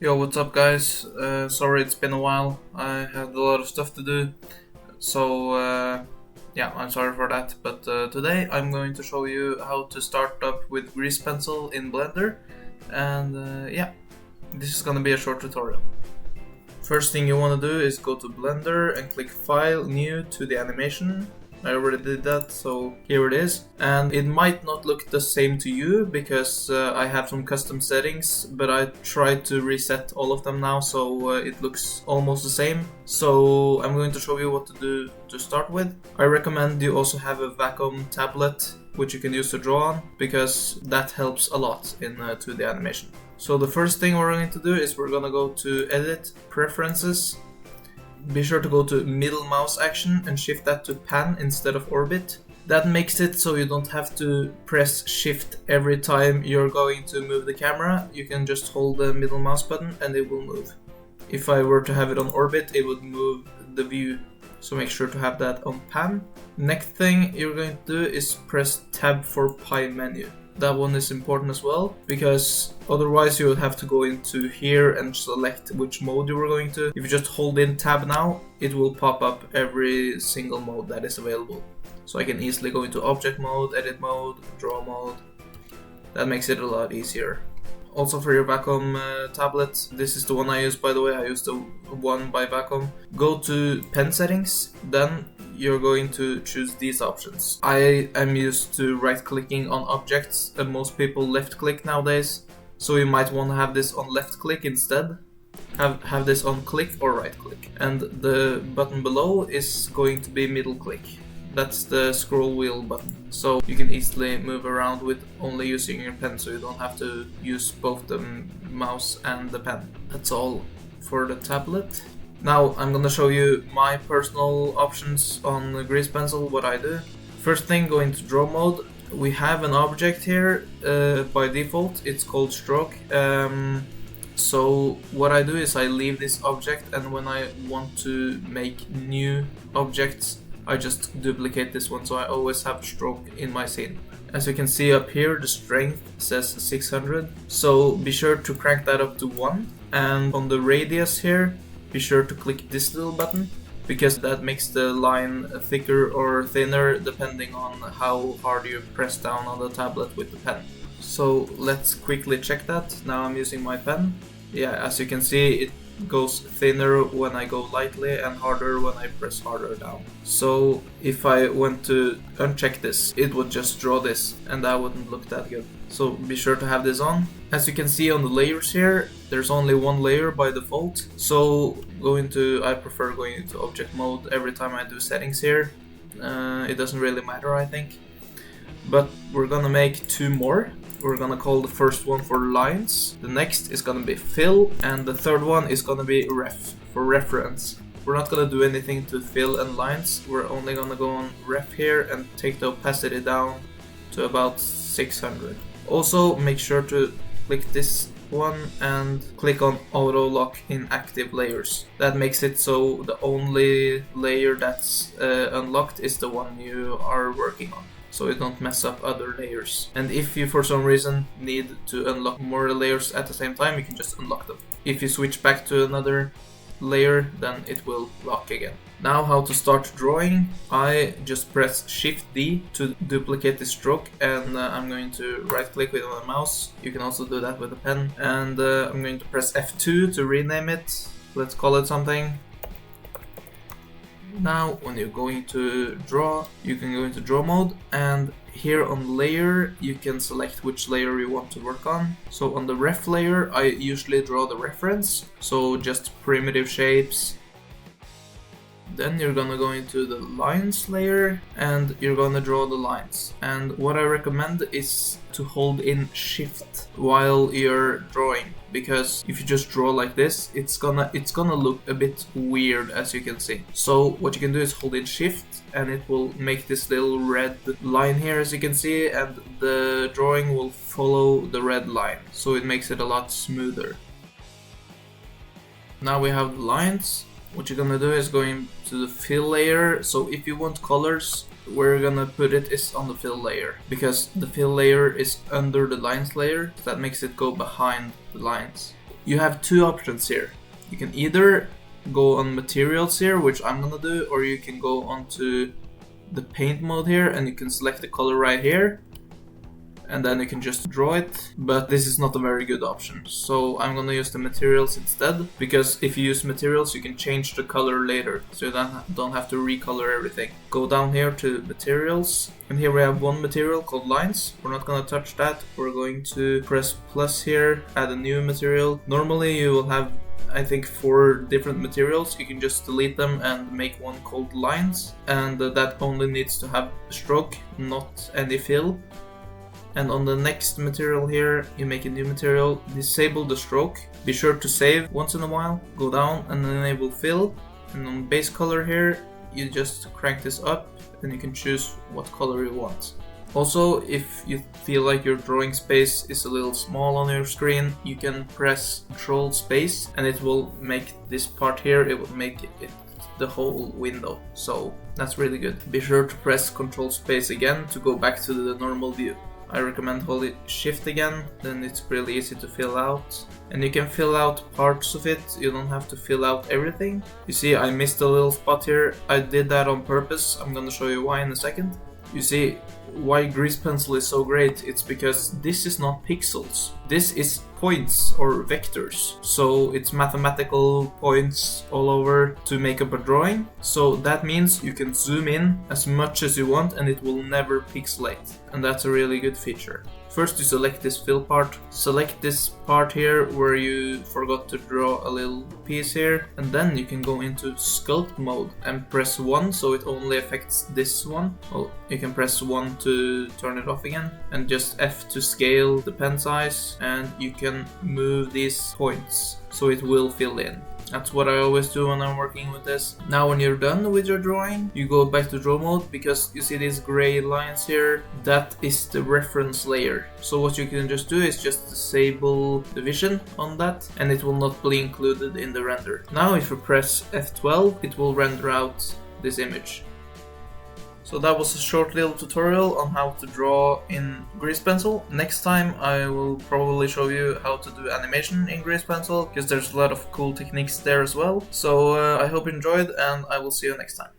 Yo, what's up, guys? Sorry it's been a while. I had a lot of stuff to do, so yeah, I'm sorry for that. But today I'm going to show you how to start up with grease pencil in Blender, and yeah, this is gonna be a short tutorial. First thing you want to do is go to Blender and click File, New to the animation. I already did that, so here it is. And it might not look the same to you because I have some custom settings, but I tried to reset all of them now, so it looks almost the same. So I'm going to show you what to do to start with. I recommend you also have a Wacom tablet, which you can use to draw on, because that helps a lot in 2D animation. So the first thing we're going to do is we're going to go to Edit, Preferences. Be sure to go to middle mouse action and shift that to pan instead of orbit. That makes it so you don't have to press shift every time you're going to move the camera. You can just hold the middle mouse button and it will move. If I were to have it on orbit, it would move the view. So make sure to have that on pan. Next thing you're going to do is press tab for pie menu. That one is important as well, because otherwise you would have to go into here and select which mode you were going to. If you just hold in tab now, it will pop up every single mode that is available. So I can easily go into object mode, edit mode, draw mode. That makes it a lot easier. Also for your Wacom tablet, this is the one I use, by the way. I use the one by Wacom. Go to pen settings, then you're going to choose these options. I am used to right clicking on objects, and most people left click nowadays, so you might want to have this on left click instead. Have this on click or right click. And the button below is going to be middle click. That's the scroll wheel button, so you can easily move around with only using your pen, so you don't have to use both the mouse and the pen. That's all for the tablet. Now I'm gonna show you my personal options on the grease pencil, what I do. First thing, go into draw mode. We have an object here by default, it's called stroke. So what I do is I leave this object, and when I want to make new objects, I just duplicate this one, so I always have stroke in my scene. As you can see up here, the strength says 600, so be sure to crank that up to 1. And on the radius here, be sure to click this little button, because that makes the line thicker or thinner depending on how hard you press down on the tablet with the pen. So let's quickly check that. Now I'm using my pen. Yeah, as you can see, it goes thinner when I go lightly and harder when I press harder down. So if I went to uncheck this, it would just draw this, and that wouldn't look that good. So be sure to have this on. As you can see on the layers here, there's only one layer by default. So I prefer going into object mode every time I do settings here. It doesn't really matter, I think. But we're gonna make 2 more. We're gonna call the first one for lines, the next is gonna be fill, and the third one is gonna be ref, for reference. We're not gonna do anything to fill and lines, we're only gonna go on ref here and take the opacity down to about 600. Also make sure to click this one and click on auto lock in active layers. That makes it so the only layer that's unlocked is the one you are working on, so you don't mess up other layers. And if you for some reason need to unlock more layers at the same time, you can just unlock them. If you switch back to another layer, then it will lock again. Now how to start drawing. I just press Shift D to duplicate the stroke, and I'm going to right click with my mouse. You can also do that with a pen. And I'm going to press F2 to rename it. Let's call it something. Now when you're going to draw, you can go into draw mode, and here on layer you can select which layer you want to work on. So on the ref layer I usually draw the reference, so just primitive shapes. Then you're gonna go into the lines layer and you're gonna draw the lines. And what I recommend is to hold in shift while you're drawing, because if you just draw like this, it's gonna look a bit weird, as you can see. So what you can do is hold in shift, and it will make this little red line here, as you can see, and the drawing will follow the red line, so it makes it a lot smoother. Now we have the lines. What you're gonna do is going to the fill layer. So if you want colors, where you're gonna put it is on the fill layer, because the fill layer is under the lines layer, so that makes it go behind the lines. you have two options here. You can either go on materials here, which I'm gonna do, or you can go onto the paint mode here and you can select the color right here, and then you can just draw it, but this is not a very good option. So I'm gonna use the materials instead, because if you use materials you can change the color later, so you don't have to recolor everything. Go down here to materials, and here we have one material called lines. We're not gonna touch that. We're going to press plus here, add a new material. Normally you will have, I think, 4 different materials. You can just delete them and make one called lines, and that only needs to have a stroke, not any fill. And on the next material here, you make a new material, disable the stroke. Be sure to save once in a while. Go down and enable fill. And on base color here, you just crank this up and you can choose what color you want. Also, if you feel like your drawing space is a little small on your screen, you can press Control Space and it will make this part here, it will make it the whole window. So that's really good. Be sure to press Control Space again to go back to the normal view. I recommend holding Shift again, then it's really easy to fill out. And you can fill out parts of it, you don't have to fill out everything. You see, I missed a little spot here. I did that on purpose. I'm gonna show you why in a second. You see, why grease pencil is so great, it's because this is not pixels. This is points or vectors. So it's mathematical points all over to make up a drawing. So that means you can zoom in as much as you want and it will never pixelate. And that's a really good feature. First you select this fill part, select this part here where you forgot to draw a little piece here, and then you can go into sculpt mode and press 1 so it only affects this one. Well, you can press 1 to turn it off again, and just F to scale the pen size, and you can move these points so it will fill in. That's what I always do when I'm working with this. Now when you're done with your drawing, you go back to draw mode, because you see these gray lines here, that is the reference layer. So what you can just do is just disable the vision on that and it will not be included in the render. Now if you press F12, it will render out this image. So that was a short little tutorial on how to draw in grease pencil. Next time I will probably show you how to do animation in grease pencil, because there's a lot of cool techniques there as well. So I hope you enjoyed and I will see you next time.